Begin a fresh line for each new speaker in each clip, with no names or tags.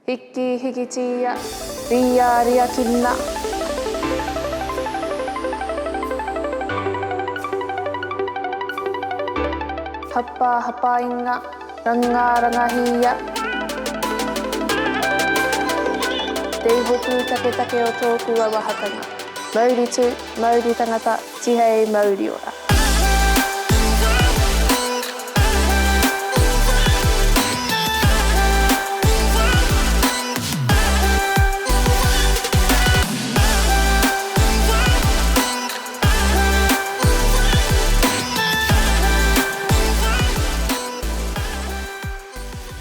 Hiki hikitia, ria ria kina. Hapa hapa inga, rangatahi. Te hoku take take o tōku awahakanga. Mauri tu, mauri tangata, tihei mauri ora.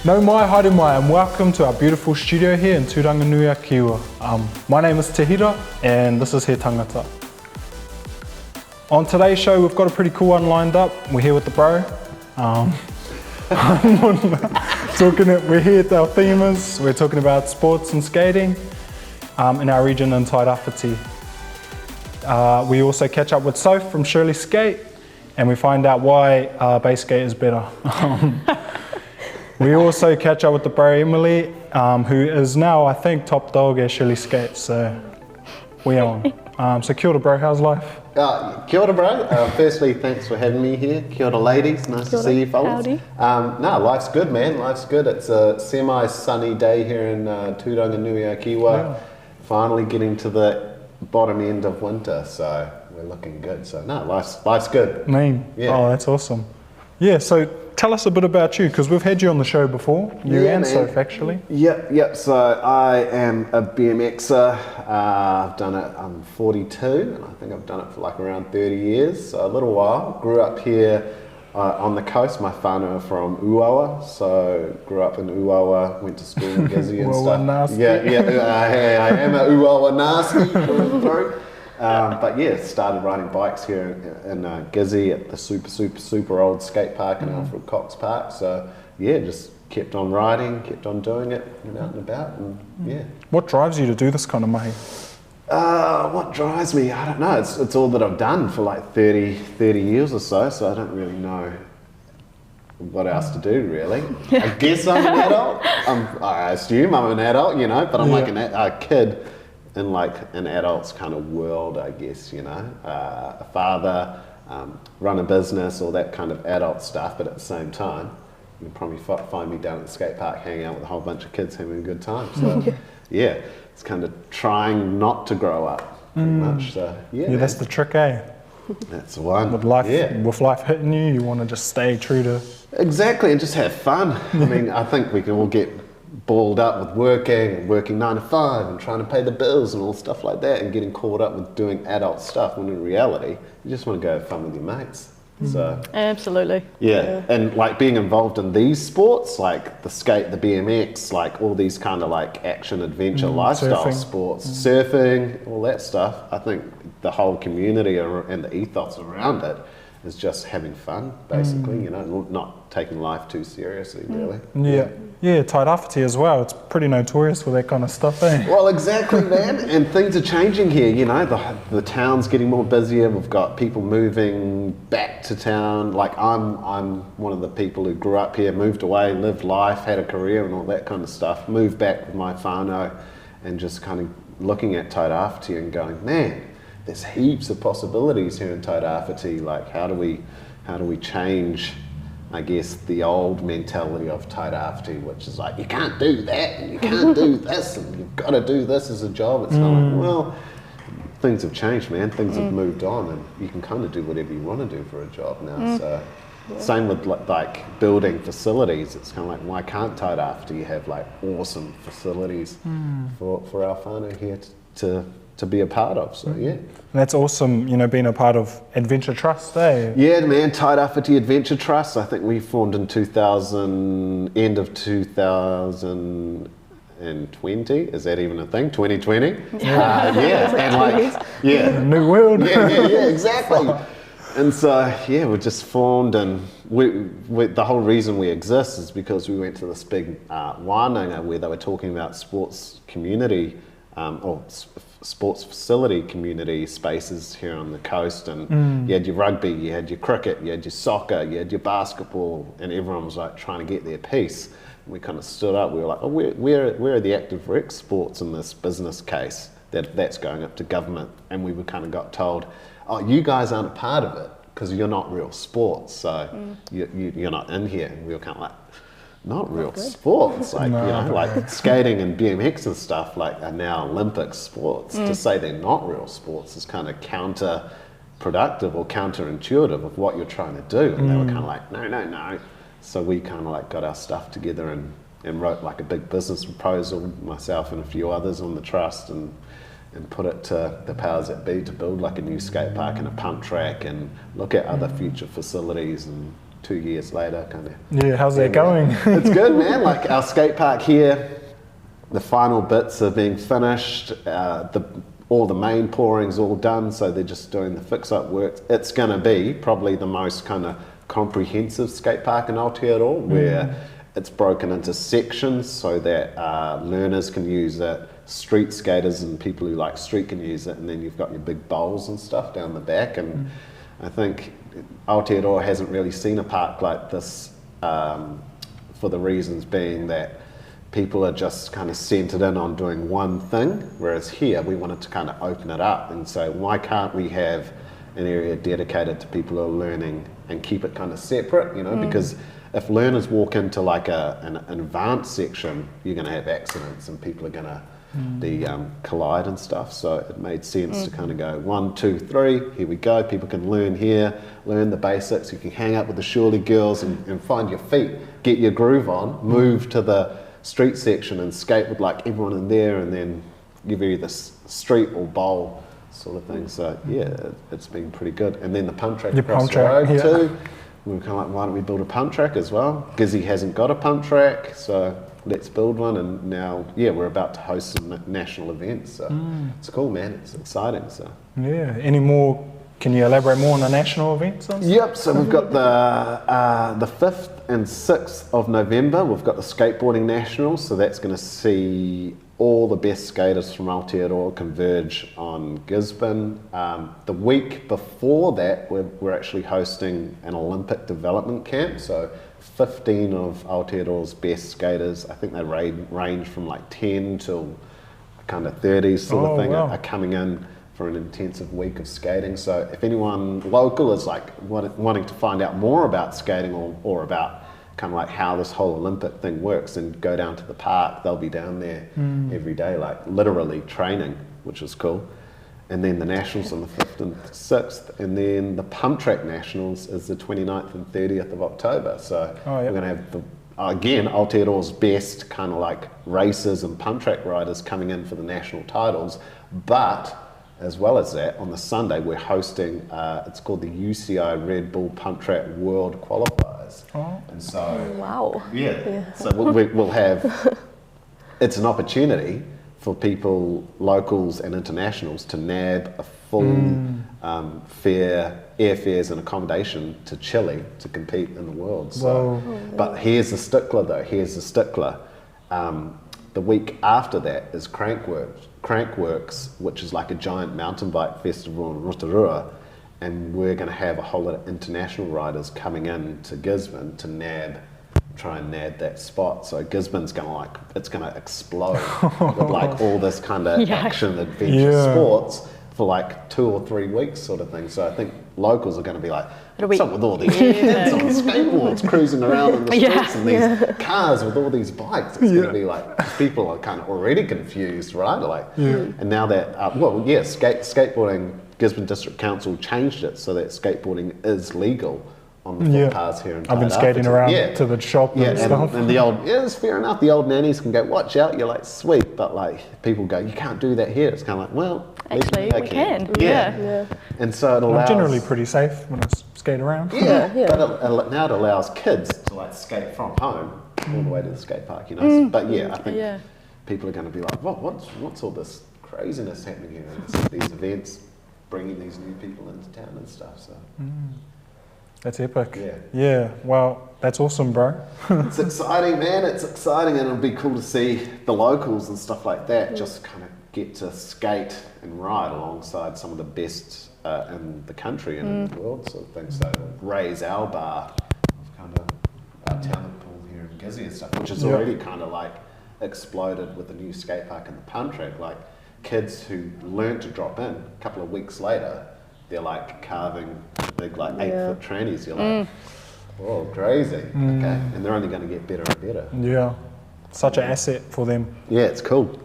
Nau mai, haere mai, and welcome to our beautiful studio here in Turanga-nui-a-kiwa. My name is Tahira, and this is He Tangata. On today's show, we've got a pretty cool one lined up. We're here with the bro. We're here, our theme is, we're talking about sports and skating in our region in Tairāwhiti. We also catch up with Soph from Shirley Skate, and we find out why base skate is better. We also catch up with the bro Emilie, who is now, I think, top dog at Shirley Skate, so we on. So kia ora bro, how's life?
Kia ora bro, firstly thanks for having me here. Kia ora ladies, nice to see you fellas. No, life's good man, life's good. It's a semi-sunny day here in Turanga-nui-a-kiwa. Yeah. Finally getting to the bottom end of winter, so we're looking good. So no, life's good.
Yeah. Oh, that's awesome. Yeah, so tell us a bit about you, because we've had you on the show before, you and Soph actually.
Yep, so I am a BMXer, I've done it, I'm 42, and I think I've done it for like around 30 years, so a little while. Grew up here on the coast, my whānau are from Uawa, so grew up in Uawa, went to school in Gizzy and stuff.
Nasty.
I am a Uawa nasty through. But yeah, started riding bikes here in Gizzy at the super old skate park in Alfred Cox Park. So yeah, just kept on riding, kept on doing it, went out and about, and yeah.
What drives you to do this kind of mahi?
What drives me? I don't know. It's all that I've done for like 30 years or so. So I don't really know what else to do really. I guess I'm an adult. I assume I'm an adult, you know, but I'm like a kid in like an adult's kind of world, I guess, you know, a father, run a business, all that kind of adult stuff, but at the same time, you can probably find me down at the skate park hanging out with a whole bunch of kids having a good time. So yeah, it's kind of trying not to grow up pretty much. So yeah,
that's the trick, eh?
That's the one.
With life hitting you, you want to just stay true to...
Exactly, and just have fun. I mean, I think we can all get balled up with working 9 to 5 and trying to pay the bills and all stuff like that and getting caught up with doing adult stuff when in reality you just want to go have fun with your mates. So
absolutely.
Yeah, and like being involved in these sports like the skate, the BMX, like all these kind of like action adventure lifestyle sports, surfing, all that stuff, I think the whole community and the ethos around it is just having fun basically, you know, not taking life too seriously really.
Yeah, Tairāwhiti as well. It's pretty notorious for that kind of stuff, eh?
Well, exactly, man. And things are changing here. You know, the town's getting more busier. We've got people moving back to town. Like I'm one of the people who grew up here, moved away, lived life, had a career, and all that kind of stuff. Moved back with my whānau, and just kind of looking at Tairāwhiti and going, man, there's heaps of possibilities here in Tairāwhiti. Like, how do we change, I guess, the old mentality of Tairāwhiti, which is like, you can't do that, and you can't do this, and you've got to do this as a job. It's not like, well, things have changed, man. Things have moved on, and you can kind of do whatever you want to do for a job now. So, same with like building facilities. It's kind of like, why can't Tairāwhiti have like awesome facilities for our whānau here to be a part of, so yeah.
And that's awesome, you know, being a part of Adventure Trust, eh?
Yeah, man, Tairāwhiti Adventure Trust. I think we formed in end of 2020. Is that even a thing? 2020? And like,
new world.
Yeah, exactly. And so, yeah, we just formed, and we the whole reason we exist is because we went to this big wānanga where they were talking about sports community, or sports facility community spaces here on the coast, and you had your rugby, you had your cricket, you had your soccer, you had your basketball, and everyone was like trying to get their piece. We kind of stood up. We were like, oh, where are the active rec sports in this business case that's going up to government? And we were kind of got told, oh, you guys aren't a part of it because you're not real sports, so you're not in here. And we were kind of like, not real sports, like like skating and BMX and stuff like are now Olympic sports. To say they're not real sports is kind of counterproductive or counterintuitive of what you're trying to do. And they were kind of like, no. So we kind of like got our stuff together and wrote like a big business proposal, myself and a few others on the trust, and put it to the powers that be to build like a new skate park and a pump track and look at other future facilities. And 2 years later, kind of.
Yeah, how's that going?
It's good, man. Like our skate park here, the final bits are being finished. All the main pouring's all done, so they're just doing the fix-up work. It's going to be probably the most kind of comprehensive skate park in Aotearoa, where it's broken into sections so that learners can use it, street skaters and people who like street can use it, and then you've got your big bowls and stuff down the back. And I think Aotearoa hasn't really seen a park like this, for the reasons being that people are just kind of centered in on doing one thing, whereas here we wanted to kind of open it up and say, why can't we have an area dedicated to people who are learning and keep it kind of separate, because if learners walk into like an advanced section, you're going to have accidents and people are going to collide and stuff. So it made sense to kind of go 1, 2, 3, here we go. People can learn here, learn the basics. You can hang out with the Shirley girls and find your feet, get your groove on, move to the street section and skate with like everyone in there, and then give you the street or bowl sort of thing. So yeah, it's been pretty good. And then the pump track across the road too. We were kind of like, why don't we build a pump track as well? Gizzy hasn't got a pump track, so let's build one. And now, we're about to host some national events. So it's cool, man. It's exciting. So
any more? Can you elaborate more on the national events?
Yep. So we've got the 5th and 6th of November. We've got the skateboarding nationals. So that's going to see all the best skaters from Aotearoa converge on Gisborne. The week before that, we're actually hosting an Olympic development camp. So 15 of Aotearoa's best skaters, I think they range from like 10 till kind of 30s sort of thing, are coming in for an intensive week of skating. So if anyone local is like wanting to find out more about skating or about kind of like how this whole Olympic thing works, and go down to the park, they'll be down there every day, like literally training, which is cool. And then the nationals on the 5th and 6th, and then the pump track nationals is the 29th and 30th of October. So we're going to have again Aotearoa's best kind of like racers and pump track riders coming in for the national titles, but as well as that, on the Sunday we're hosting, it's called the UCI Red Bull Pump Track World Qualifiers. And so, so we'll have, it's an opportunity for people, locals and internationals, to nab a full fare, airfares and accommodation to Chile to compete in the world. So, but here's the stickler though, the week after that is Crankworks, which is like a giant mountain bike festival in Rotorua, and we're going to have a whole lot of international riders coming in to Gisborne to try and nab that spot. So Gisborne's going to explode with like all this kind of action adventure sports for like 2 or 3 weeks sort of thing. So I think locals are going to be like, what's up with all these kids on skateboards cruising around in the streets and these cars with all these bikes? It's going to be like, people are kind of already confused, right? Like, and now that, skateboarding, Gisborne District Council changed it so that skateboarding is legal on the footpaths here in Tairāwhiti.
I've been skating around to the shop and stuff.
And the old, it's fair enough, the old nannies can go, watch out, you're like, sweet, but like, people go, you can't do that here. It's kind of like, well,
actually, we can.
And so it allows...
I'm generally pretty safe when I skate around.
But now it allows kids to like skate from home all the way to the skate park, But I think people are going to be like, what's all this craziness happening here? These events, bringing these new people into town and stuff, so...
That's epic. Yeah, well, that's awesome, bro.
It's exciting, man. It's exciting, and it'll be cool to see the locals and stuff like that just kind of get to skate and ride alongside some of the best in the country and in the world sort of thing. So raise our bar of kind of our talent pool here in Gizzy and stuff, which is already kind of like exploded with the new skate park and the pun track. Like kids who learned to drop in, a couple of weeks later, they're like carving big like 8-foot trannies. You're like, oh, crazy. Okay, and they're only going to get better and better.
Yeah, such an asset for them.
Yeah, it's cool.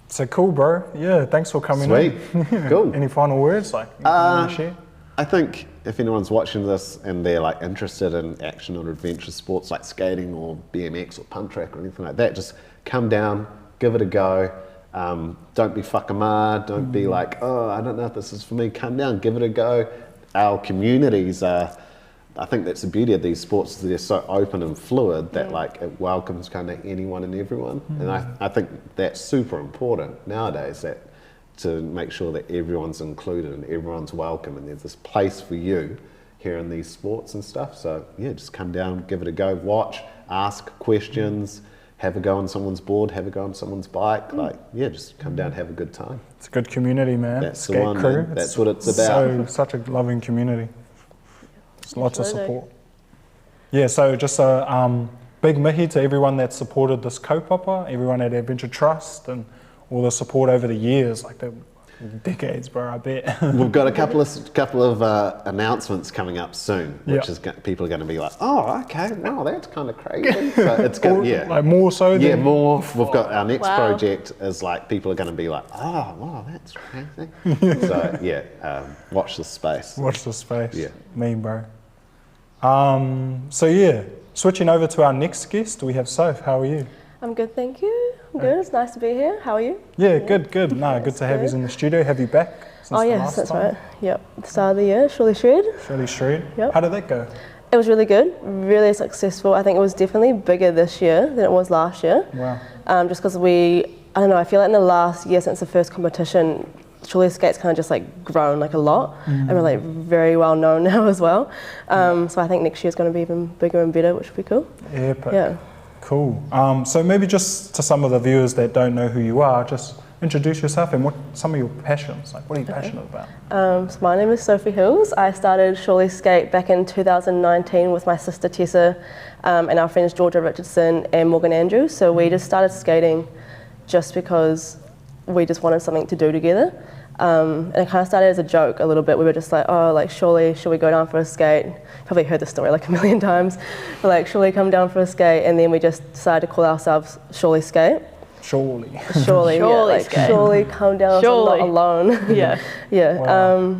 So cool, bro. Yeah, thanks for coming
Sweet.
in.
Cool.
Any final words like you want to share?
I think if anyone's watching this and they're like interested in action or adventure sports like skating or BMX or pun track or anything like that, just come down, give it a go. Don't be whakamā, don't be like, oh, I don't know if this is for me. Come down, give it a go. Our communities are, I think that's the beauty of these sports, is they're so open and fluid that like it welcomes kind of anyone and everyone. And I think that's super important nowadays, that to make sure that everyone's included and everyone's welcome and there's this place for you here in these sports and stuff. So yeah, just come down, give it a go, watch, ask questions, have a go on someone's board, have a go on someone's bike. Like, yeah, just come down, have a good time.
It's a good community, man.
That's
Skate
the one,
crew.
man. That's what it's about.
Such a loving community. There's lots of support. Yeah, so just a big mihi to everyone that supported this kaupapa, everyone at Adventure Trust, and all the support over the years, like the decades, bro, I bet.
We've got a couple of announcements coming up soon, which is people are going to be like, oh, okay, wow, that's kind of crazy. So it's good,
Like more so than...
Yeah, more. We've got our next project is like, people are going to be like, oh, wow, that's crazy. So yeah, watch this space.
Watch this space.
Yeah.
Me, bro. So yeah, switching over to our next guest, we have Soph. How are you?
I'm good, thank you. I'm good. It's nice to be here. How are you?
Yeah, good. No, good to have you in the studio. Have you back since the last
that's
time?
right. Yep. The start of the year, Surely Shred.
Surely Shred.
Yep.
How did that go?
It was really good, really successful. I think it was definitely bigger this year than it was last year.
Wow.
Just because I don't know, I feel like in the last year since the first competition, Surely Skate's kind of just like grown like a lot, and we're like very well known now as well. So I think next year's going to be even bigger and better, which will be cool.
Epic.
Yeah.
Cool. So maybe just to some of the viewers that don't know who you are, just introduce yourself and what some of your passions, like what are you passionate about?
So my name is Sophie Hills. I started Surely Skate back in 2019 with my sister Tessa and our friends Georgia Richardson and Morgan Andrews. So we just started skating just because we just wanted something to do together. And it kind of started as a joke a little bit. We were just like, oh, like surely, should we go down for a skate? Probably heard the story like a million times. We're like, surely come down for a skate, and then we just decided to call ourselves Surely Skate.
Surely.
Surely, surely come down, so I'm not alone.
Yeah.
Yeah.
Wow.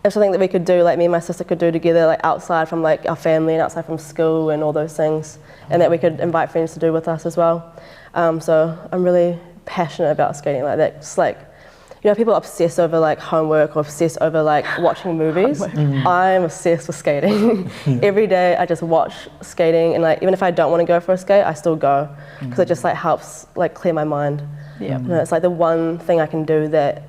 It's something that we could do, like me and my sister could do together, like outside from like our family and outside from school and all those things, and that we could invite friends to do with us as well. So I'm really passionate about skating like that. Just like, you know, people obsess over like homework or obsess over like watching movies. I'm obsessed with skating. Every day I just watch skating, and like even if I don't want to go for a skate, I still go because it just like helps like clear my mind.
Yeah.
You know, it's like the one thing I can do that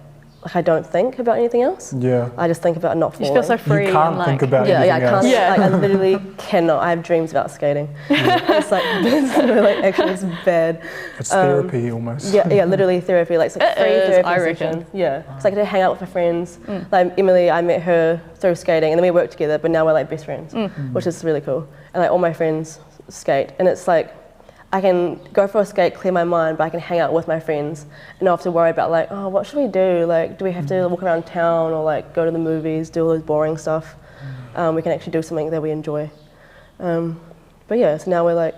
like I don't think about anything else.
Yeah.
I just think about not
You
falling.
feel so free.
You can't
and,
think
like,
about
I
anything
can't.
else.
Yeah.
Like, I literally cannot. I have dreams about skating. It's like it's bad.
It's therapy almost.
Yeah, literally therapy. Like it's like
It
free
is,
therapy
I
session.
reckon.
Yeah, it's like to hang out with my friends. Like Emilie, I met her through skating, and then we worked together. But now we're like best friends, which is really cool. And like all my friends skate, and it's like I can go for a skate, clear my mind, but I can hang out with my friends and not have to worry about like, oh, what should we do? Like, do we have to walk around town or like go to the movies, do all this boring stuff? We can actually do something that we enjoy. But yeah, so now we're like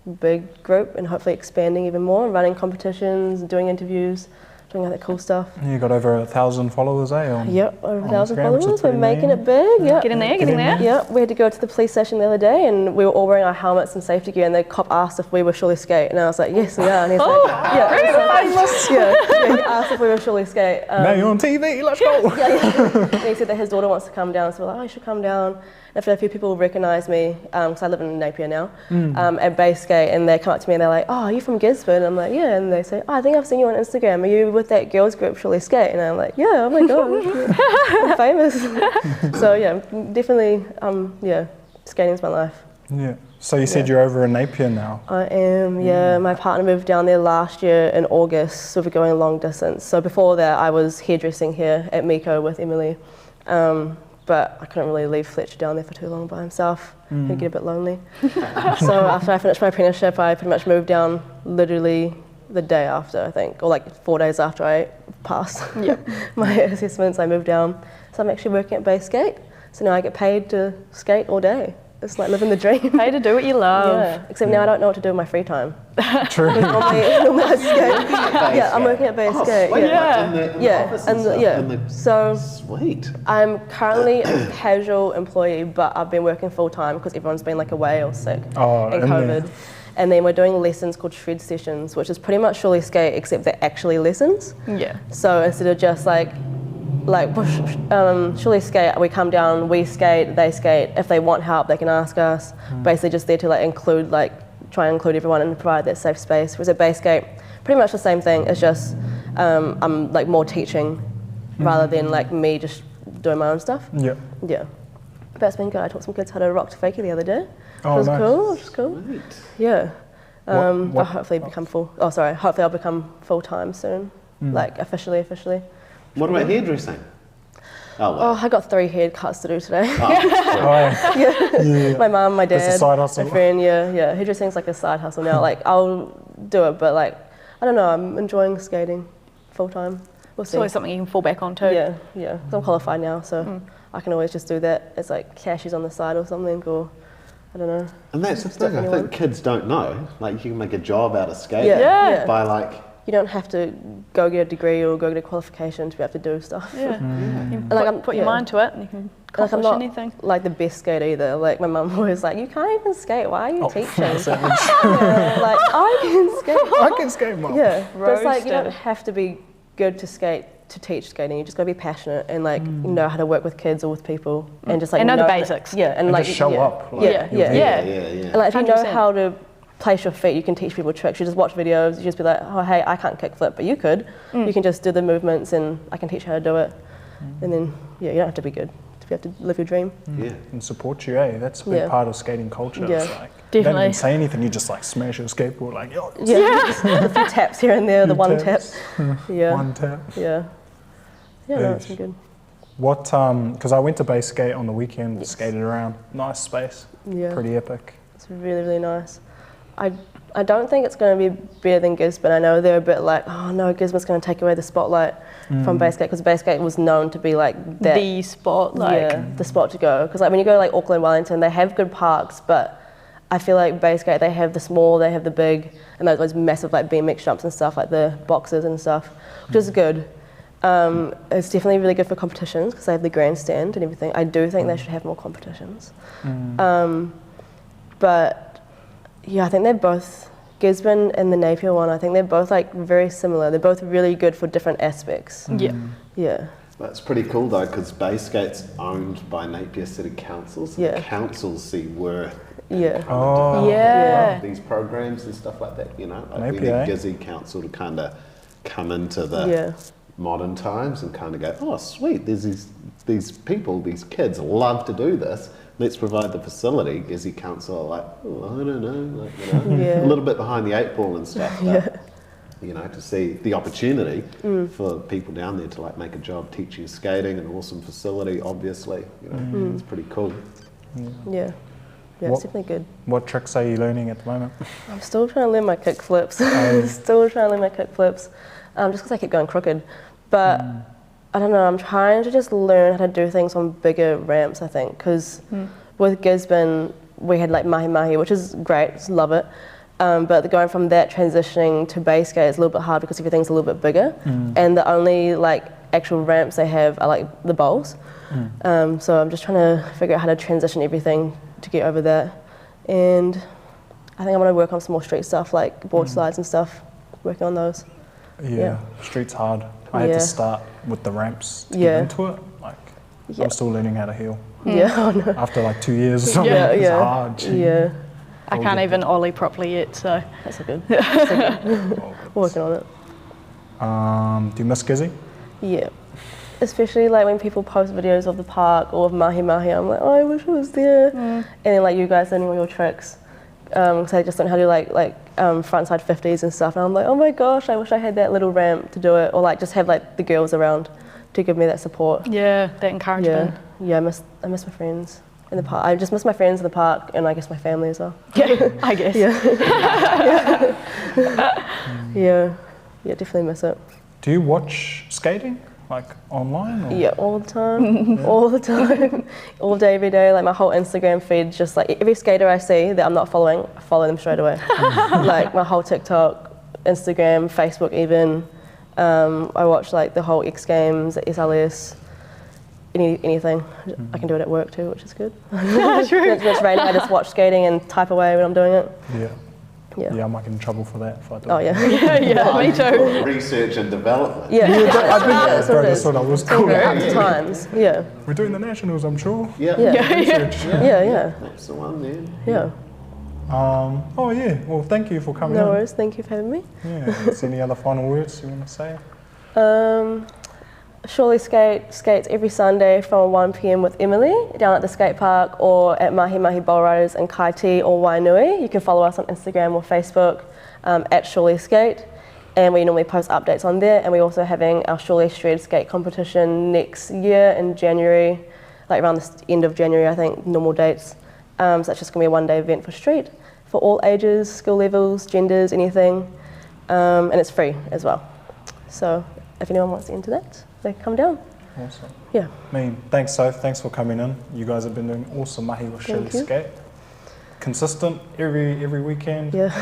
a big group and hopefully expanding even more, running competitions, doing interviews, doing all that cool stuff.
You got over 1,000 followers, eh?
Yep, over 1,000
Instagram, which is
followers. We're
pretty
making
neat.
it big. Yep.
Get in there.
Yep, we had to go to the police station the other day, and we were all wearing our helmets and safety gear, and the cop asked if we were Surely Skate, and I was like, yes, we are. And he's he asked if we were Surely Skate.
Now you're on TV, let's go!
And he said that his daughter wants to come down, so we're like, oh, you should come down. And a few people recognise me, because I live in Napier now, at Bay Skate, and they come up to me and they're like, oh, are you from Gisborne? And I'm like, yeah, and they say, oh, I think I've seen you on Instagram. Are you with that girls group, Surely Skate? And I'm like, yeah, oh my God, I'm famous. So yeah, definitely, skating's my life.
Yeah. So you said you're over in Napier now.
I am, yeah. My partner moved down there last year in August, so we're going long distance. So before that, I was hairdressing here at Miko with Emilie. but I couldn't really leave Fletcher down there for too long by himself. He'd get a bit lonely. So after I finished my apprenticeship, I pretty much moved down literally the day after, I think, or like 4 days after I passed my assessments, I moved down. So I'm actually working at Base Skate. So now I get paid to skate all day. It's like living the dream.
Pay to do what you love.
Yeah, except now I don't know what to do in my free time.
True.
Normally I skate. Yeah, I'm working at Base Skate.
Sweet,
Yeah.
like in the
Yeah,
office
and
stuff,
yeah.
in the-
So
Sweet.
I'm currently a casual employee, but I've been working full time because everyone's been like away or sick in COVID. And then we're doing lessons called shred sessions, which is pretty much Surely Skate, except they're actually lessons.
Yeah.
So instead of just like Surely Skate, we come down, we skate, they skate. If they want help, they can ask us. Basically just there to try and include everyone and provide that safe space. Whereas at Base Skate, pretty much the same thing. It's just I'm like more teaching rather than like me just doing my own stuff.
Yeah.
Yeah. But it's been good. I taught some kids how to rock to fakie the other day.
Oh,
Which was
nice.
cool. Which was cool.
Sweet.
Yeah.
What-
But hopefully become hopefully I'll become full time soon. Like officially.
What about hairdressing? Oh,
Oh,
well.
I got 3 haircuts to do today.
Oh, yeah.
My mum, my dad,
That's a side hustle.
my friend, yeah. Hairdressing's like a side hustle now. Like I'll do it, but like I don't know. I'm enjoying skating full time. We'll
It's
see.
always something you can fall back on too.
Yeah. 'Cause I'm qualified now, so I can always just do that. It's like cashies on the side or something, or I don't know.
And that's the thing, I
anyone.
think kids don't know. Like, you can make a job out of skating
Yeah.
by, like,
You don't have to go get a degree or go get a qualification to be able to do stuff.
Yeah. You
And, like,
put your mind to it and you can
Like I'm
accomplish
not
anything.
like the best skater either. Like my mum always like, you can't even skate. Why are you teaching?
Savage.
Yeah, like I can skate.
I can skate, Mum.
Yeah, but it's like you don't
Roasted.
have to be good to skate to teach skating. You just gotta be passionate and like know how to work with kids or with people and just like
And know the
that-
basics.
Yeah, and
And
like
just show
yeah,
up. Like,
yeah,
you're
yeah,
there.
yeah.
And like if you know
100%.
how to place your feet, you can teach people tricks. You just watch videos. You just be like, oh hey, I can't kickflip, but you could. You can just do the movements, and I can teach you how to do it. And then you don't have to be good to be able to live your dream.
Yeah.
And support you, eh? That's a big
Yeah.
part of skating culture.
Yeah.
It's like, you don't
Definitely.
even say anything, you just like smash your skateboard, like, yo,
Yeah, just a few taps here and there. The one tap.
taps.
Yeah,
One tap.
yeah. Yeah, no, it's
Yes.
been good.
What, because I went to Base Skate on the weekend, skated around. Nice space.
Yeah.
Pretty epic.
It's really, really nice. I don't think it's going to be better than Gisborne. I know they're a bit like, oh no, Gisborne's going to take away the spotlight from Base Skate, because Base Skate was known to be like that.
The spot, like
yeah, the spot to go. Because like when you go to like Auckland, Wellington, they have good parks, but I feel like Base Skate, they have the small, they have the big, and those massive like BMX jumps and stuff, like the boxes and stuff, which is good. It's definitely really good for competitions because they have the grandstand and everything. I do think they should have more competitions. But yeah, I think they're both, Gisborne and the Napier one, I think they're both like very similar. They're both really good for different aspects.
yeah.
Yeah.
That's pretty cool though, because Base Skate's owned by Napier City Council, so
Yeah.
the councils see worth
Yeah.
Oh.
Yeah.
these programs and stuff like that, you know. Like we
Napier,
need
eh?
Gizzy Council to kind of come into the
Yeah.
modern times and kind of go, oh sweet, there's these people, these kids love to do this. Let's provide the facility. Gizzy Council are like, oh, I don't know, like, you know,
Yeah.
a little bit behind the 8 ball and stuff. But, you know, to see the opportunity for people down there to like make a job teaching skating, an awesome facility, obviously. You know, it's pretty cool.
Yeah. Yeah,
What-
it's definitely good.
What tricks are you learning at the moment?
I'm still trying to learn my kick flips. Still trying to learn my kick flips. Just because I keep going crooked. But I don't know, I'm trying to just learn how to do things on bigger ramps, I think. Because with Gisborne, we had like mahi mahi, which is great, just love it. But going from that transitioning to base skate is a little bit hard because everything's a little bit bigger. And the only like actual ramps they have are like the bowls. So I'm just trying to figure out how to transition everything to get over that. And I think I'm going to work on some more street stuff like board slides and stuff, working on those.
Yeah, street's hard. I had
Yeah.
to start with the ramps to
Yeah.
get into it. Like,
Yeah.
I'm still learning how to heel.
Yeah, oh no.
After like 2 years or something,
Yeah,
it's
yeah.
hard.
Yeah,
I can't even ollie properly yet, so
that's so good. That's so good. Working on it.
Do you miss Gizzy?
Yeah. Especially like when people post videos of the park or of mahi mahi, I'm like, oh, I wish I was there. And then like you guys learning all your tricks. Because I just learned how to do like frontside 50s and stuff. And I'm like, oh my gosh, I wish I had that little ramp to do it. Or like just have like the girls around to give me that support.
yeah, that encouragement.
Yeah. yeah, I miss my friends in the park. I just miss my friends in the park, and I guess my family as well.
Yeah, I guess.
Yeah, definitely miss it.
Do you watch skating, like online? Or?
Yeah, all the time, all the time, all day, every day. Like my whole Instagram feed, just like every skater I see that I'm not following, I follow them straight away. Like my whole TikTok, Instagram, Facebook even. I watch like the whole X Games, SLS, anything. I can do it at work too, which is good.
True.
When it's raining, I just watch skating and type away when I'm doing it.
Yeah, I might get in trouble for that if I do.
Oh yeah.
Me too.
Research and development.
Yeah.
That's what I was called.
At times. Yeah.
We're doing the nationals, I'm sure.
Yeah.
Yeah.
That's the one, man.
Yeah.
Oh yeah. Well, thank you for coming.
No
in.
worries. Thank you for having me.
Yeah. Is any other final words you want to say?
Surely skates every Sunday from 1 p.m. with Emilie down at the skate park or at Mahi Mahi Bowl Riders in Kaiti or Wainui. You can follow us on Instagram or Facebook at Surely Skate, and we normally post updates on there. And we're also having our Surely Shred skate competition next year in January, like around the end of January, I think, normal dates. So it's just going to be a one-day event for street for all ages, skill levels, genders, anything, and it's free as well. So if anyone wants to enter that, they come down.
Awesome.
Yeah.
I mean, thanks, Soph. Thanks for coming in. You guys have been doing awesome mahi with Surely Skate. Consistent every weekend.
Yeah.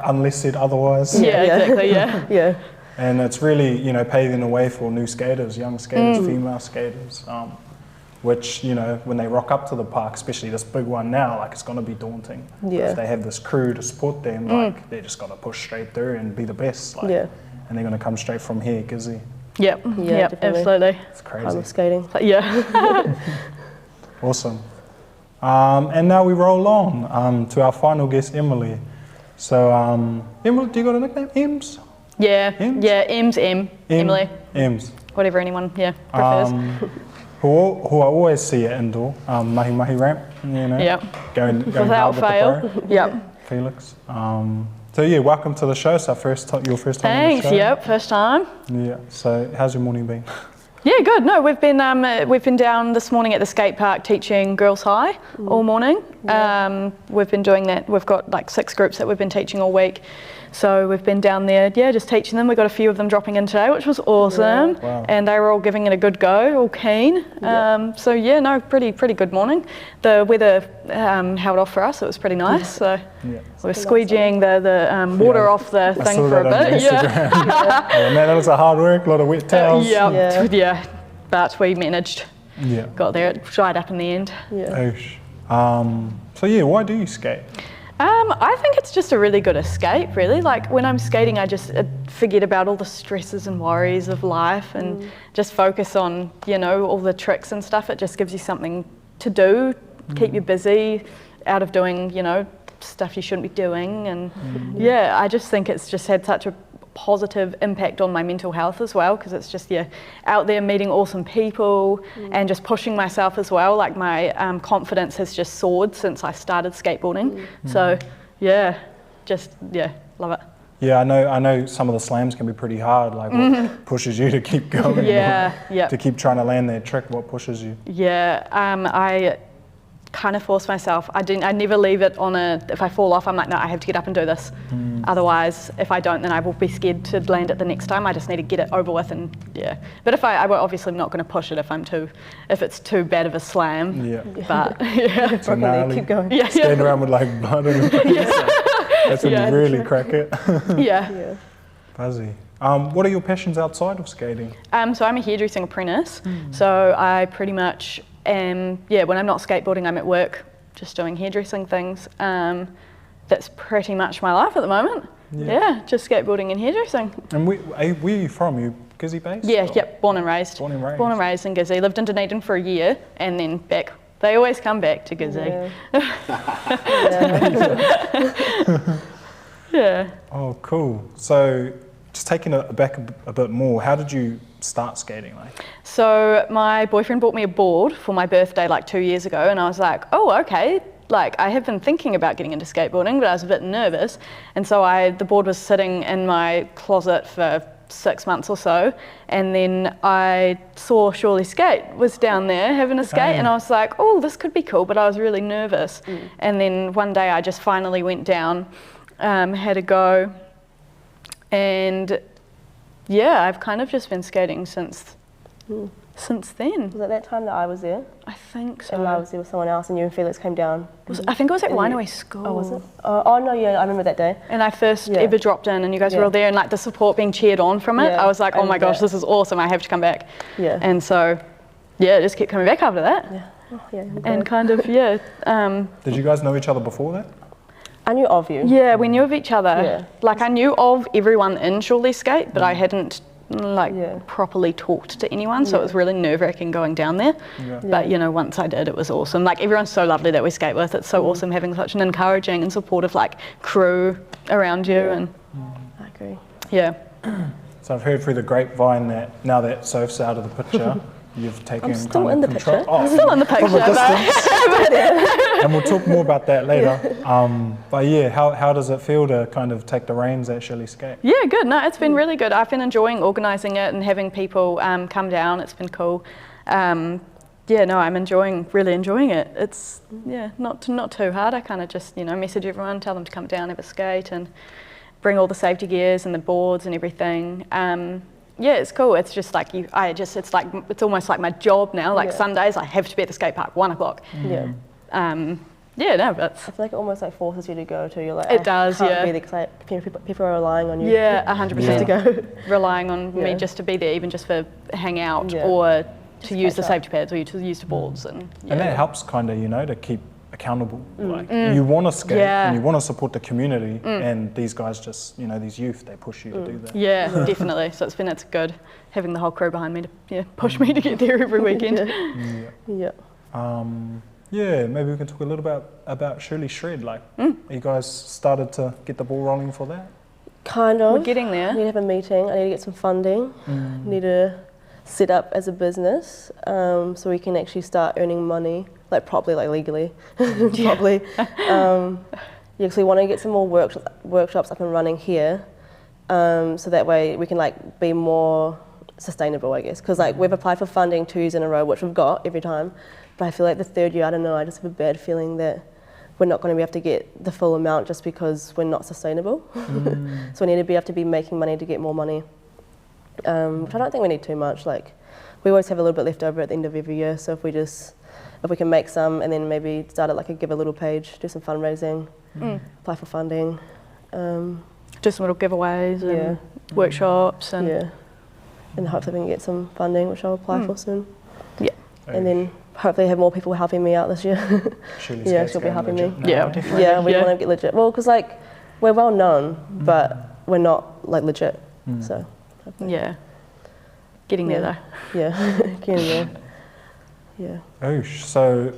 Unless said otherwise.
Yeah, exactly. Yeah.
Yeah.
And it's really, paving the way for new skaters, young skaters, female skaters, which, when they rock up to the park, especially this big one now, like it's going to be daunting.
Yeah.
If they have this crew to support them, like they're just going to push straight through and be the best. Like,
Yeah.
And they're going to come straight from here, Gizzy.
Yep.
Yeah,
Yep.
definitely.
Absolutely.
It's
I
crazy.
love skating.
Yeah.
Awesome. And now we roll on to our final guest, Emilie. So, Emilie, do you got a nickname? Ems?
Yeah.
Ems?
Yeah. Emilie.
Ems.
Whatever anyone prefers.
Who I always see at indoor, mahi mahi ramp,
Yep.
going
Without
hard with
fail.
the pro,
Yep.
Felix. So yeah, welcome to the show. It's your first time on
Thanks.
the show.
Yep. First time.
Yeah. So how's your morning been?
Yeah, good. No, we've been down this morning at the skate park teaching Girls High all morning. We've been doing that. We've got like 6 groups that we've been teaching all week. So we've been down there, just teaching them. We got a few of them dropping in today, which was awesome.
Yeah. Wow.
And they were all giving it a good go, all keen. So yeah, no, pretty good morning. The weather held off for us. It was pretty nice. So we were squeegeeing the water off the thing for a bit.
Yeah. Man, that was a hard work. A lot of wet towels.
Yeah. But we managed.
Yeah.
Got there. It dried up in the end.
Yeah.
So yeah, why do you skate?
I think it's just a really good escape, really. Like when I'm skating, I just forget about all the stresses and worries of life and just focus on, all the tricks and stuff. It just gives you something to do, keep you busy, out of doing, stuff you shouldn't be doing. And I just think it's just had such a positive impact on my mental health as well, because it's just out there meeting awesome people and just pushing myself as well. Like my confidence has just soared since I started skateboarding. So love it.
Yeah, I know some of the slams can be pretty hard. Like what pushes you to keep going? To keep trying to land that trick. What pushes you?
I kind of force myself. I never leave it on if I fall off, I'm like, no, I have to get up and do this. Otherwise, if I don't, then I will be scared to land it the next time. I just need to get it over with and But if I will obviously not going to push it if it's too bad of a slam. Yeah. But
So gnarly.
Keep going.
Stand around with like blood and that's when you really crack it. Fuzzy. What are your passions outside of skating?
So I'm a hairdressing apprentice. So I pretty much when I'm not skateboarding, I'm at work just doing hairdressing things. That's pretty much my life at the moment. Just skateboarding and hairdressing.
And where are you from? You Gizzy based?
Born and raised.
Born and raised.
Born and raised in Gizzy. Lived in Dunedin for a year and then back. They always come back to Gizzy.
Oh, cool. So just taking it back a bit more, how did you start skating?
So my boyfriend bought me a board for my birthday like 2 years ago, and I was like, oh, okay. Like I have been thinking about getting into skateboarding, but I was a bit nervous. And so the board was sitting in my closet for 6 months or so, and then I saw Surely Skate was down there having a skate, and I was like, oh, this could be cool, but I was really nervous. And then one day I just finally went down, had a go, and yeah, I've kind of just been skating since then.
Was it that time that I was there?
I think so.
And I was there with someone else, and you and Felix came down.
I think it was at Wainui School.
Oh, was it? Oh no, yeah, I remember that day.
And I first ever dropped in, and you guys were all there, and like the support being cheered on from it. I was like, oh my gosh, this is awesome! I have to come back. Yeah. And so, yeah, just kept coming back after that.
Yeah. Oh, yeah.
And kind of
Did you guys know each other before that?
I knew of you.
Yeah, we knew of each other.
Yeah.
Like I knew of everyone in Surely Skate, but I hadn't properly talked to anyone, so it was really nerve-wracking going down there. But you know, once I did, it was awesome. Like everyone's so lovely that we skate with. It's so awesome having such an encouraging and supportive like crew around you. And
I agree.
Yeah.
So I've heard through the grapevine that now that Soph's out of the picture, you've taken
still in the
control.
picture.
Oh,
Still in the picture.
and we'll talk more about that later. But yeah, how does it feel to kind of take the reins at Surely Skate?
Yeah, good. No, it's been really good. I've been enjoying organising it and having people come down. It's been cool. I'm really enjoying it. It's not too hard. I kind of just message everyone, tell them to come down, have a skate, and bring all the safety gears and the boards and everything. Yeah, it's cool. It's just like it's almost like my job now. Like Sundays, I have to be at the skate park 1 o'clock.
Yeah.
But
I feel like it almost like forces you to go to. You're like,
it does.
Can't be there 'cause, like, people are relying on you.
Yeah, 100%
to go.
Relying on me just to be there, even just for hang out or to use the safety pads or to use the boards and
that helps kind of to keep accountable. Like you want to skate and you want to support the community, and these guys just these youth, they push you to do that.
Yeah, definitely. So it's good having the whole crew behind me to push me to get there every weekend.
Maybe we can talk a little about Surely Shred. Like, you guys started to get the ball rolling for that?
Kind of.
We're getting there.
I need to have a meeting. I need to get some funding. I need to set up as a business so we can actually start earning money, like properly, like legally, probably. Because we want to get some more workshops up and running here, so that way we can like be more sustainable, I guess. Because like we've applied for funding 2 years in a row, which we've got every time, but I feel like the third year, I don't know, I just have a bad feeling that we're not going to be able to get the full amount just because we're not sustainable. So we need to be able to be making money to get more money. Which I don't think we need too much. Like, we always have a little bit left over at the end of every year. So if we can make some and then maybe start at like a Give a Little page, do some fundraising, apply for funding,
do some little giveaways and workshops and
and hopefully we can get some funding, which I'll apply for soon. Yeah, and then hopefully have more people helping me out this year. She'll be helping me.
Definitely.
Yeah, we want to get legit. Well, because like we're well known, but we're not like legit. So.
Getting there though.
Yeah, getting there. Yeah.
Oh, so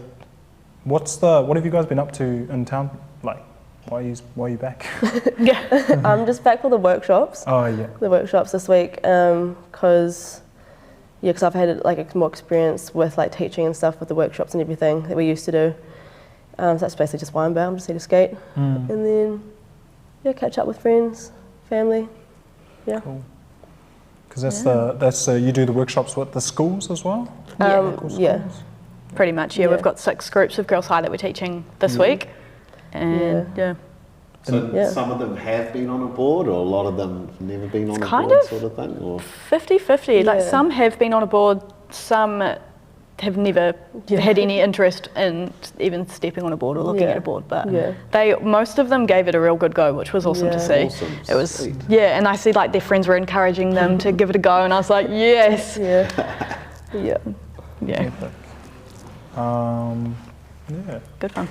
what have you guys been up to in town? Like, why are you back?
I'm just back for the workshops.
Oh yeah. The
workshops this week, because I've had like more experience with like teaching and stuff with the workshops and everything that we used to do. So that's basically just why I'm back. I'm just here to skate, and then catch up with friends, family. Yeah. Cool.
Because that's you do the workshops with the schools as well?
Pretty much, we've got 6 groups of Girls High that we're teaching this week. And
So some of them have been on a board, or a lot of them have never been on a board, sort of thing? Or
50-50, like some have been on a board, some have never had any interest in even stepping on a board or looking at a board, but most of them gave it a real good go, which was awesome to see.
Awesome.
It was and I see like their friends were encouraging them to give it a go, and I was like, yes. Good fun.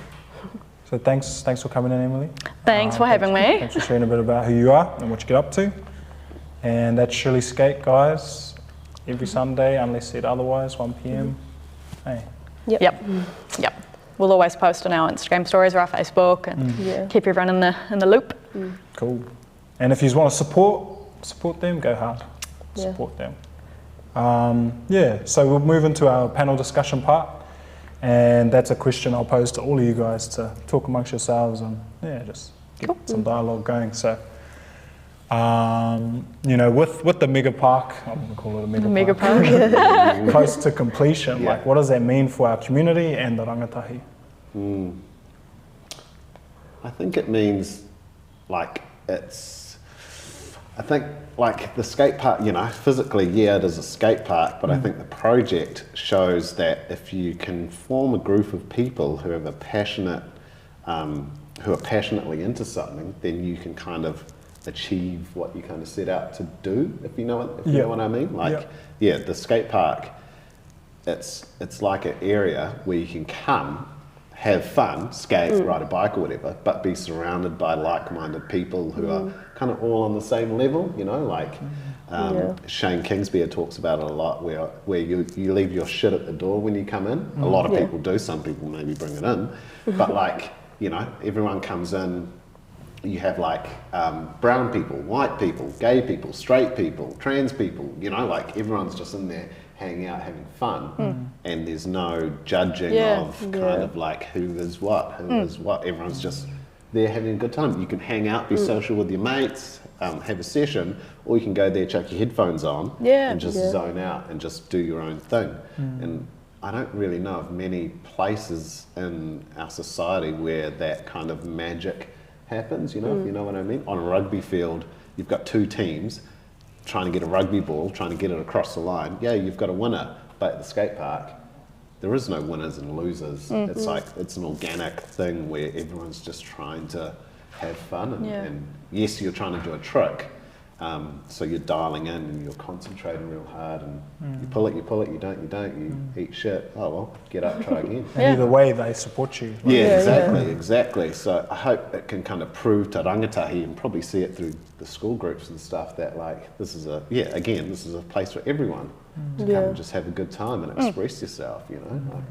So thanks for coming in, Emily.
Thanks for having me.
Thanks for sharing a bit about who you are and what you get up to. And that's Surely Skate, guys, every Sunday, unless said otherwise, 1 p.m. Hey.
Yep. We'll always post on our Instagram stories or our Facebook and keep everyone in the loop.
Cool. And if you want to support them, go hard. Support them. So we'll move into our panel discussion part. And that's a question I'll pose to all of you guys to talk amongst yourselves and just get some dialogue going. So You know, with the mega park, I'm going to call it a mega
Mega
park,
park.
close to completion,
Yeah.
like what does that mean for our community and the rangatahi?
I think it means like I think like the skate park, you know, physically, yeah, it is a skate park, but I think the project shows that if you can form a group of people who have a passionate, who are passionately into something, then you can kind of achieve what you kind of set out to do, if you know what I mean. Like, the skate park, it's like an area where you can come, have fun, skate, ride a bike or whatever, but be surrounded by like-minded people who are kind of all on the same level, you know, like Shane Kingsbeard talks about it a lot, where you leave your shit at the door when you come in. A lot of people do, some people maybe bring it in, but like, you know, everyone comes in, you have like brown people, white people, gay people, straight people, trans people, you know, like everyone's just in there hanging out, having fun, and there's no judging of kind of like who is what. Everyone's just there having a good time. You can hang out, be social with your mates, have a session, or you can go there, chuck your headphones on, and just zone out and just do your own thing. And I don't really know of many places in our society where that kind of magic happens, you know, if you know what I mean. On a rugby field, you've got two teams trying to get a rugby ball, trying to get it across the line. Yeah, you've got a winner, but at the skate park, there is no winners and losers. It's like, it's an organic thing where everyone's just trying to have fun, and yes, you're trying to do a trick, so you're dialing in and you're concentrating real hard, and you pull it, you don't, you eat shit, oh well, get up, try again.
And either way, they support you.
Yeah, exactly. So I hope it can kind of prove to rangatahi, and probably see it through the school groups and stuff, that like, this is a place for everyone to come and just have a good time and express yourself, you know. Like,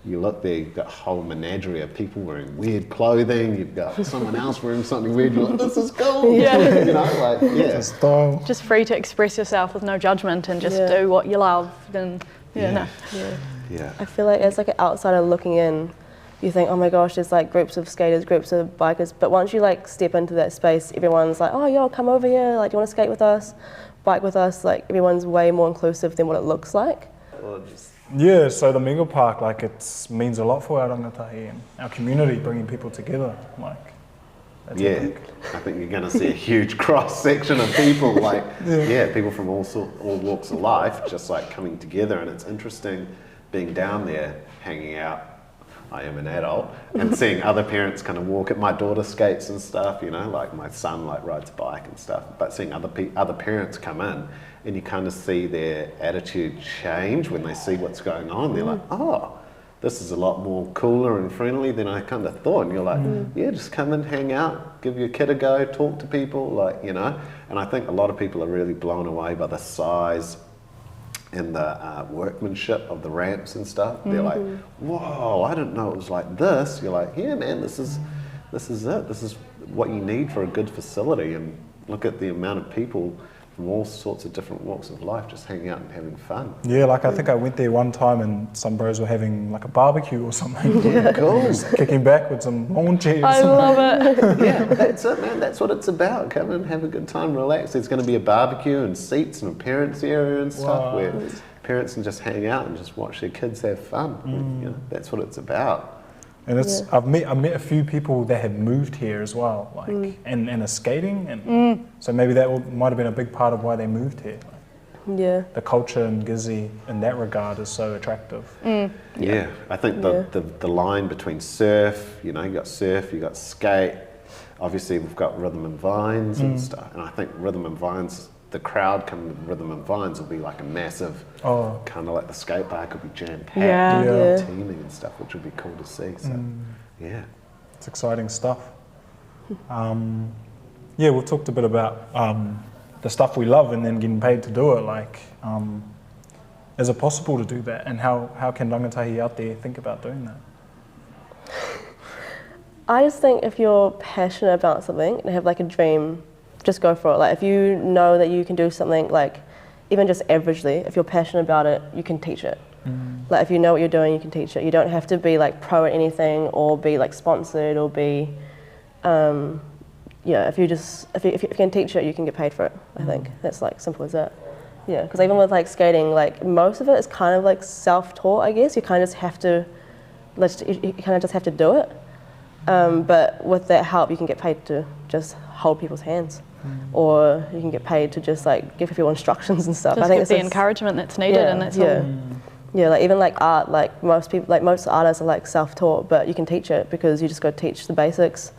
you look there, you've got a whole menagerie of people wearing weird clothing, you've got someone else wearing something weird, you're like, this is cool, you know, like,
Style.
Just free to express yourself with no judgment and just do what you love. And
I feel like as like an outsider looking in, you think, oh my gosh, there's like groups of skaters, groups of bikers, but once you like step into that space, everyone's like, oh yo, come over here, like, do you want to skate with us, bike with us? Like, everyone's way more inclusive than what it looks like.
Yeah, so the mega park, like, it means a lot for our rangatahi and our community, bringing people together, like. That's
I think you're going to see a huge cross section of people, like, people from all walks of life, just like coming together, and it's interesting being down there, hanging out. I am an adult, and seeing other parents kind of walk at my daughter skates and stuff, you know, like my son like rides a bike and stuff, but seeing other parents come in, and you kind of see their attitude change when they see what's going on. They're like, oh, this is a lot more cooler and friendly than I kind of thought. And you're like, yeah, just come and hang out, give your kid a go, talk to people, like, you know. And I think a lot of people are really blown away by the size and the workmanship of the ramps and stuff. They're like, whoa, I didn't know it was like this. You're like, yeah, man, this is it. This is what you need for a good facility. And look at the amount of people from all sorts of different walks of life just hanging out and having fun.
Yeah, like I think I went there one time and some bros were having like a barbecue or something.
Yeah, cool.
Just kicking back with some lawn chairs.
I love it.
Yeah, that's it, man. That's what it's about. Come and have a good time, relax. There's going to be a barbecue and seats and a parents area and stuff where parents can just hang out and just watch their kids have fun. You know, that's what it's about.
And it's I've met a few people that have moved here as well, like and are skating, and so maybe that might have been a big part of why they moved here. Like, the culture in Gizzy in that regard is so attractive.
Yeah, I think the line between surf, you know, you got skate. Obviously, we've got rhythm and vines and stuff, and I think rhythm and vines. The crowd coming with rhythm and vines will be like a massive, kind of like the skate park will be jam-packed, teaming and stuff, which would be cool to see. So,
it's exciting stuff. We've talked a bit about the stuff we love and then getting paid to do it. Like, is it possible to do that? And how can rangatahi out there think about doing that?
I just think if you're passionate about something and have like a dream, just go for it. Like, if you know that you can do something, like even just averagely, if you're passionate about it, you can teach it. Like, if you know what you're doing, you can teach it. You don't have to be like pro at anything or be like sponsored or be yeah, if you can teach it, you can get paid for it. I think that's like simple as that. Yeah, because even with like skating, like most of it is kind of like self-taught, I guess. You kind of just have to, you kind of just have to do it. But with that help, you can get paid to just hold people's hands, or you can get paid to just like give people instructions and stuff.
Just
I think
give the encouragement that's needed, and that's all.
Yeah, like even like art, like most artists are like self-taught, but you can teach it because you just got to teach the basics.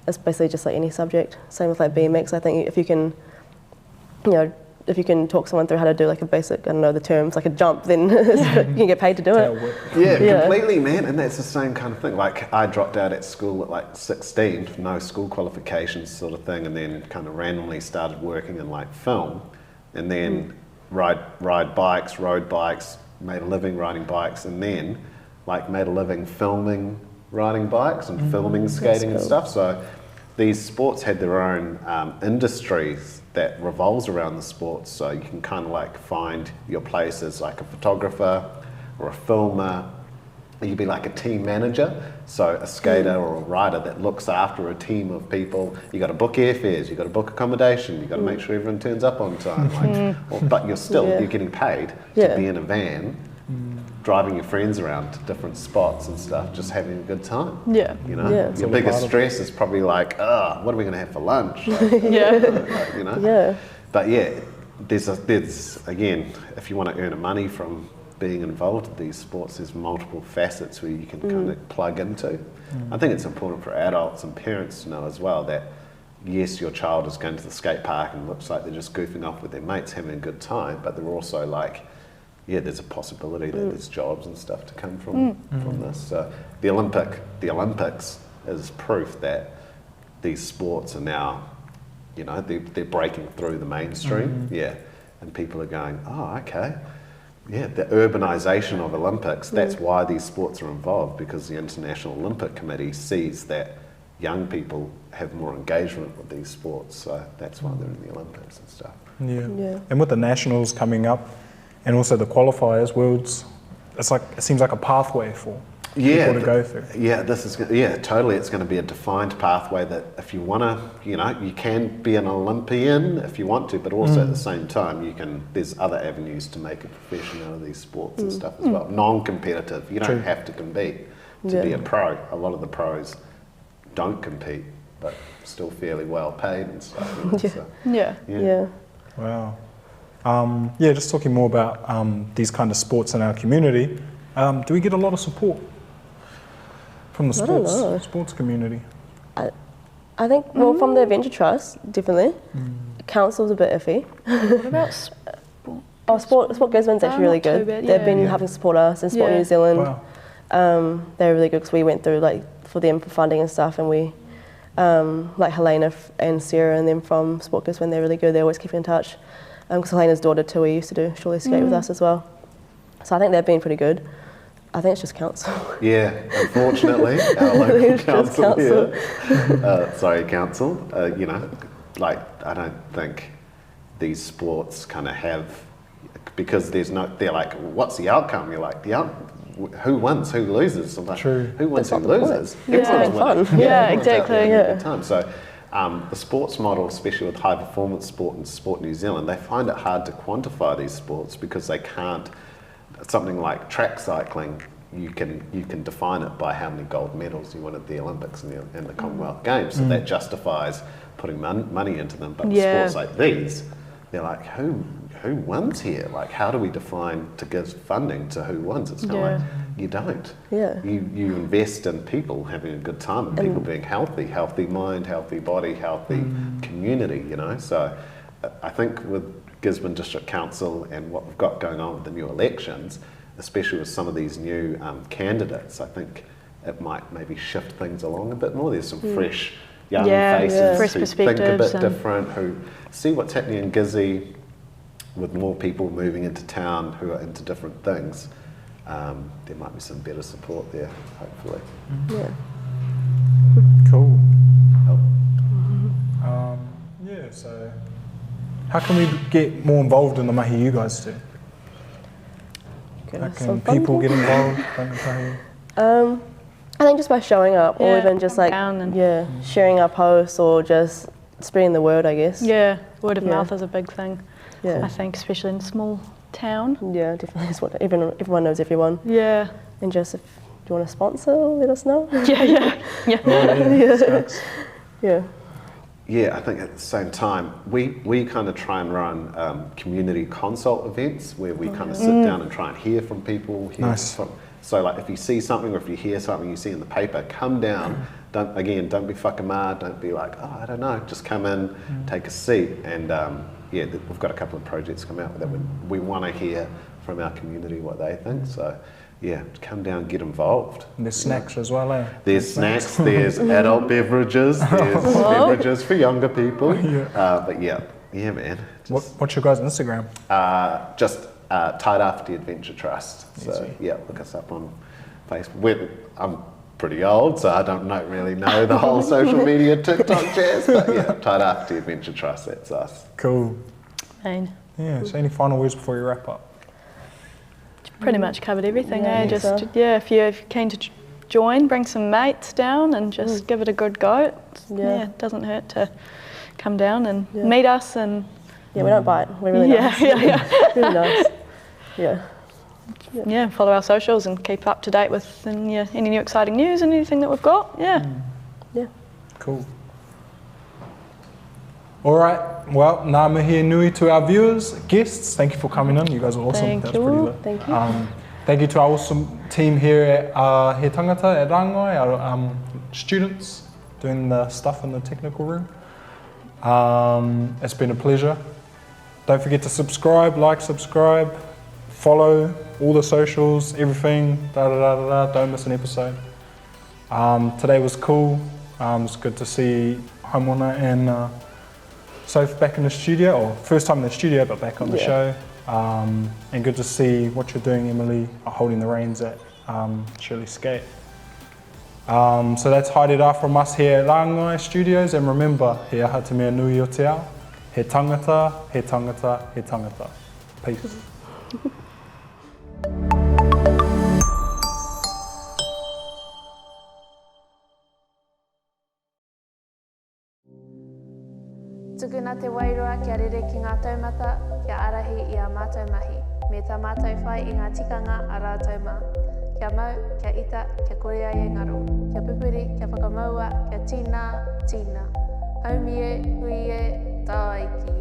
It's basically just like any subject. Same with like BMX. I think if you can, if you can talk someone through how to do like a basic, I don't know the terms, like a jump, then you can get paid to do it.
Yeah, completely, man. And that's the same kind of thing. Like I dropped out at school at like 16, no school qualifications sort of thing, and then kind of randomly started working in like film, and then ride bikes, road bikes, made a living riding bikes, and then like made a living filming riding bikes and filming skating and stuff. So these sports had their own industries that revolves around the sports, so you can kind of like find your place as like a photographer or a filmer. You'd be like a team manager, so a skater or a rider that looks after a team of people. You got to book airfares, you got to book accommodation, you got to make sure everyone turns up on time. But you're getting paid to be in a van, driving your friends around to different spots and stuff, just having a good time.
Yeah.
You know, your biggest stress is probably like, what are we going to have for lunch? But yeah, there's again, if you want to earn money from being involved in these sports, there's multiple facets where you can kind of plug into. I think it's important for adults and parents to know as well that yes, your child is going to the skate park and looks like they're just goofing off with their mates, having a good time, but they're also like, there's a possibility that there's jobs and stuff to come from this. So the Olympics is proof that these sports are now, they're breaking through the mainstream. And people are going, oh, okay. Yeah, the urbanisation of Olympics, that's why these sports are involved, because the International Olympic Committee sees that young people have more engagement with these sports, so that's why they're in the Olympics and stuff.
And with the nationals coming up, and also the qualifiers, worlds, it seems like a pathway for people to go through.
Totally. It's going to be a defined pathway that if you want to, you can be an Olympian if you want to, but also at the same time, there's other avenues to make a profession out of these sports and stuff as well. Non-competitive. You don't have to compete to be a pro. A lot of the pros don't compete, but still fairly well paid and stuff.
Wow. Just talking more about these kind of sports in our community. Do we get a lot of support from the sports community?
I think, from the Adventure Trust, definitely. Council's a bit iffy.
What about
Sport Gisborne's actually really good. They've been helping support us in Sport New Zealand. Wow. They're really good because we went through for them for funding and stuff, and we like Helena and Sarah and them from Sport Gisborne, they're really good. They always keep in touch. Because Helena's daughter Tui used to do Surely Skate with us as well. So I think they've been pretty good. I think it's just council.
Yeah, unfortunately, our local council here. Council. I don't think these sports kind of have, because they're like, what's the outcome? You're like, who wins, who loses? I'm like, who wins, who loses? Everyone's winning.
Exactly.
Good time. So the sports model, especially with high performance sport and Sport New Zealand, they find it hard to quantify these sports because they can't. Something like track cycling, you can define it by how many gold medals you win at the Olympics and the Commonwealth Games, so that justifies putting money into them. But sports like these, they're like, who wins here? Like, how do we define to give funding to who wins? It's kind of like, you don't. You invest in people having a good time and people being healthy mind, healthy body, healthy community, So I think with Gisborne District Council and what we've got going on with the new elections, especially with some of these new candidates, I think it might maybe shift things along a bit more. There's some fresh young faces
fresh
who think a
perspectives
bit different, who see what's happening in Gizzy with more people moving into town who are into different things. There might be some better support there, hopefully.
Cool. So how can we get more involved in the mahi you guys do? How can people get involved?
I think just by showing up, or even just sharing our posts, or just spreading the word, I guess.
Yeah, word of
Yeah.
mouth is a big thing.
Yeah.
I think, especially in a small town.
Yeah, definitely. It's what everyone knows everyone.
Yeah.
And just if you want to sponsor, let us know.
Yeah.
Yeah.
Yeah, I think at the same time, we kind of try and run community consult events where we kind of sit down and try and hear from people. So like if you see something or if you hear something you see in the paper, come down. Don't be fucking mad. Don't be like, oh, I don't know. Just come in, take a seat. And yeah, we've got a couple of projects come out that we want to hear from our community what they think. So yeah, come down, get involved.
And there's snacks as well, eh?
There's snacks, there's adult beverages, there's beverages for younger people. But yeah, man.
What's your guys' Instagram?
Just Tairāwhiti Adventure Trust. So yeah, look us up on Facebook. I'm pretty old, so I don't really know the whole social media TikTok jazz, but yeah, Tairāwhiti Adventure Trust, that's us.
Cool.
Main.
Yeah, so any final words before you wrap up?
Pretty much covered everything,
Yeah, I
eh?
think
Just,
so.
yeah, if you're keen to join, bring some mates down and just give it a good go.
Yeah.
It doesn't hurt to come down and
Yeah.
meet us and
Yeah, we don't bite. We're really nice.
yeah.
Really nice. Yeah.
Yeah, follow our socials and keep up to date with any new exciting news and anything that we've got. Yeah.
Yeah.
Cool. All right. Well, ngā mihi nui to our viewers, guests. Thank you for coming in. You guys are awesome.
Thank
That's
you.
pretty lit.
Thank you.
Thank you to our awesome team here at He Tāngata at Rāngai, our students doing the stuff in the technical room. It's been a pleasure. Don't forget to subscribe, subscribe, follow all the socials, everything. Don't miss an episode. Today was cool. It's good to see Haimona and Soph back in the studio, or first time in the studio, but back on the show. And good to see what you're doing, Emilie, holding the reins at Shirley Skate. So that's haere from us here at Rāngai Studios, and remember, he aha te mea nui o te ao, he tangata, he tangata, he tangata. Peace.
Tukuna te wairua kia rere ki ngā taumata, kia arahi i a mātou mahi. Me tā mātou whai i ngā tikanga a rātou mā. Kia mau, kia ita, kia korea e ngaro. Kia pupuri, kia whakamaua, kia tīnā, tīnā. Haumie, hui e, tāiki e.